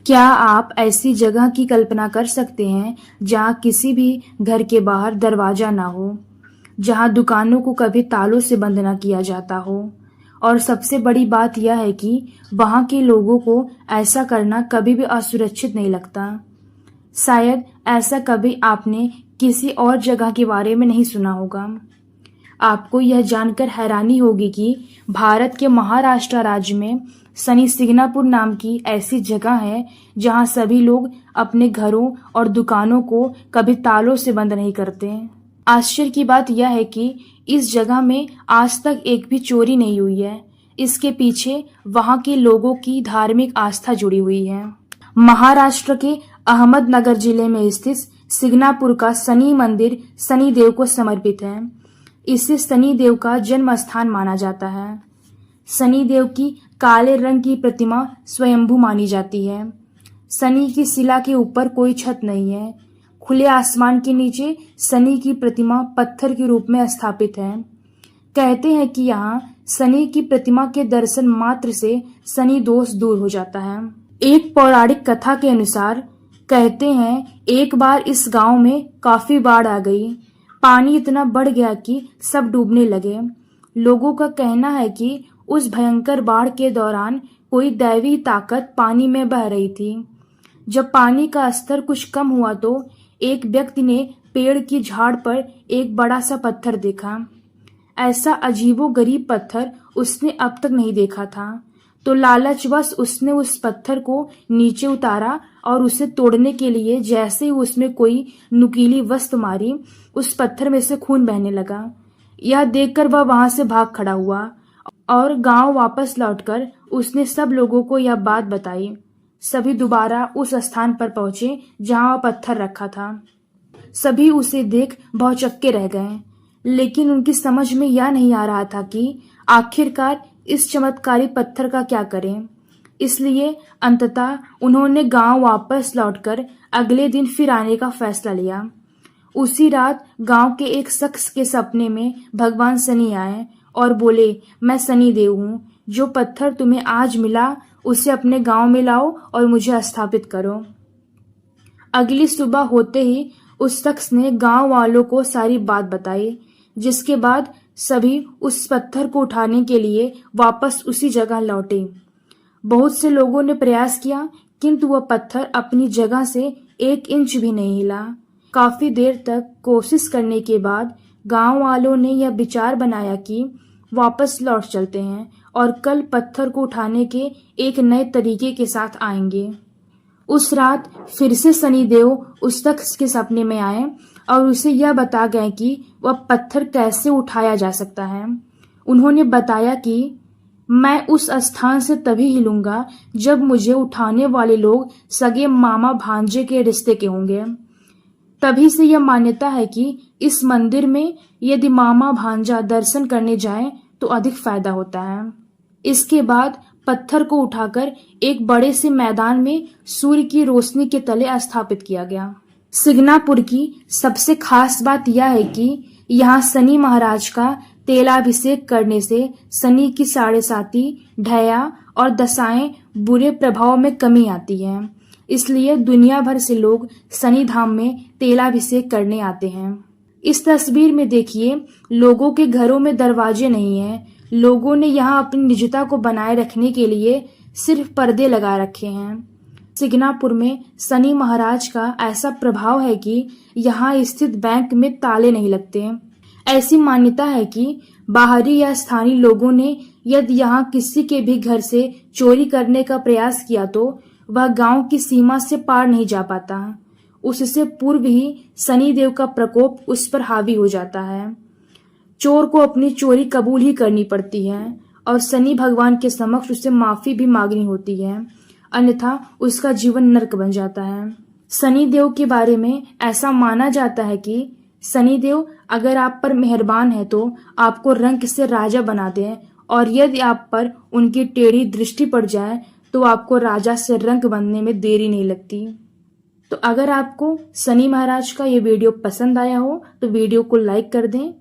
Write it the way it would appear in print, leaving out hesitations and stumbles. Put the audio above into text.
क्या आप ऐसी जगह की कल्पना कर सकते हैं जहां किसी भी घर के बाहर दरवाजा ना हो, जहां दुकानों को कभी तालों से बंद ना किया जाता हो, और सबसे बड़ी बात यह है कि वहां के लोगों को ऐसा करना कभी भी असुरक्षित नहीं लगता। शायद ऐसा कभी आपने किसी और जगह के बारे में नहीं सुना होगा। आपको यह जानकर हैरानी होगी कि भारत के महाराष्ट्र राज्य में शनि सिग्नापुर नाम की ऐसी जगह है जहां सभी लोग अपने घरों और दुकानों को कभी तालों से बंद नहीं करते। आश्चर्य की बात यह है कि इस जगह में आज तक एक भी चोरी नहीं हुई है। इसके पीछे वहां के लोगों की धार्मिक आस्था जुड़ी हुई है। महाराष्ट्र के अहमदनगर जिले में स्थित सिग्नापुर का शनि मंदिर शनि देव को समर्पित है। इसे शनि देव का जन्म स्थान माना जाता है। शनि देव की काले रंग की प्रतिमा स्वयंभू मानी जाती है। शनि की शिला के ऊपर कोई छत नहीं है। खुले आसमान के नीचे शनि की प्रतिमा पत्थर के रूप में स्थापित है। कहते हैं कि यहाँ शनि की प्रतिमा के दर्शन मात्र से शनि दोष दूर हो जाता है। एक पौराणिक कथा के अनुसार कहते हैं एक बार इस गांव में काफी बाढ़ आ गई। पानी इतना बढ़ गया कि सब डूबने लगे। लोगों का कहना है कि उस भयंकर बाढ़ के दौरान कोई दैवी ताकत पानी में बह रही थी। जब पानी का स्तर कुछ कम हुआ तो एक व्यक्ति ने पेड़ की झाड़ पर एक बड़ा सा पत्थर देखा। ऐसा अजीबोगरीब पत्थर उसने अब तक नहीं देखा था। तो लालचवश उसने उस पत्थर को नीचे उतारा और उसे तोड़ने के लिए जैसे ही उसमें कोई नुकीली वस्तु मारी, उस पत्थर में से खून बहने लगा। यह देखकर वह वहां से भाग खड़ा हुआ और गांव वापस लौटकर उसने सब लोगों को यह बात बताई। सभी दोबारा उस स्थान पर पहुंचे जहां वह पत्थर रखा था। सभी उसे देख भौचक्के रह गए, लेकिन उनकी समझ में यह नहीं आ रहा था कि आखिरकार इस चमत्कारी पत्थर का क्या करें। इसलिए अंततः उन्होंने गांव वापस लौटकर अगले दिन फिर आने का फैसला लिया। उसी रात गांव के एक शख्स के सपने में भगवान शनि आए और बोले, मैं शनि देव हूँ, जो पत्थर तुम्हें आज मिला उसे अपने गांव में लाओ और मुझे स्थापित करो। अगली सुबह होते ही उस शख्स ने गांव वालों को सारी बात बताई, जिसके बाद सभी उस पत्थर को उठाने के लिए वापस उसी जगह लौटे। बहुत से लोगों ने प्रयास किया, किंतु वह पत्थर अपनी जगह से 1 इंच भी नहीं हिला। काफी देर तक कोशिश करने के बाद गांव वालों ने यह विचार बनाया कि वापस लौट चलते हैं और कल पत्थर को उठाने के एक नए तरीके के साथ आएंगे। उस रात फिर से शनि देव उस शख्स के सपने में आए और उसे यह बता गए कि वह पत्थर कैसे उठाया जा सकता है। उन्होंने बताया कि मैं उस स्थान से तभी हिलूंगा जब मुझे उठाने वाले लोग सगे मामा भांजे के रिश्ते के होंगे। तभी से यह मान्यता है कि इस मंदिर में यदि मामा भांजा दर्शन करने जाएं तो अधिक फायदा होता है। इसके बाद पत्थर को उठाकर एक बड़े से मैदान में सूर्य की रोशनी के तले स्थापित किया गया। सिग्नापुर की सबसे खास बात यह है कि यहाँ शनि महाराज का तेलाभिषेक करने से शनि की 7.5 ढैया और दशाएं बुरे प्रभाव में कमी आती है। इसलिए दुनिया भर से लोग शनि धाम में तेलाभिषेक करने आते हैं। इस तस्वीर में देखिए, लोगों के घरों में दरवाजे नहीं हैं। लोगों ने यहाँ अपनी निजता को बनाए रखने के लिए सिर्फ पर्दे लगा रखे हैं। सिग्नापुर में शनि महाराज का ऐसा प्रभाव है कि यहाँ स्थित बैंक में ताले नहीं लगते। ऐसी मान्यता है कि बाहरी या स्थानीय लोगों ने यदि यहाँ किसी के भी घर से चोरी करने का प्रयास किया तो वह गांव की सीमा से पार नहीं जा पाता। उससे पूर्व ही शनि देव का प्रकोप उस पर हावी हो जाता है। चोर को अपनी चोरी कबूल ही करनी पड़ती है और शनि भगवान के समक्ष उसे माफी भी मांगनी होती है, अन्यथा उसका जीवन नरक बन जाता है। शनि देव के बारे में ऐसा माना जाता है कि शनि देव अगर आप पर मेहरबान है तो आपको रंक से राजा बना दें, और यदि आप पर उनकी टेढ़ी दृष्टि पड़ जाए तो आपको राजा से रंक बनने में देरी नहीं लगती। तो अगर आपको शनि महाराज का ये वीडियो पसंद आया हो तो वीडियो को लाइक कर दें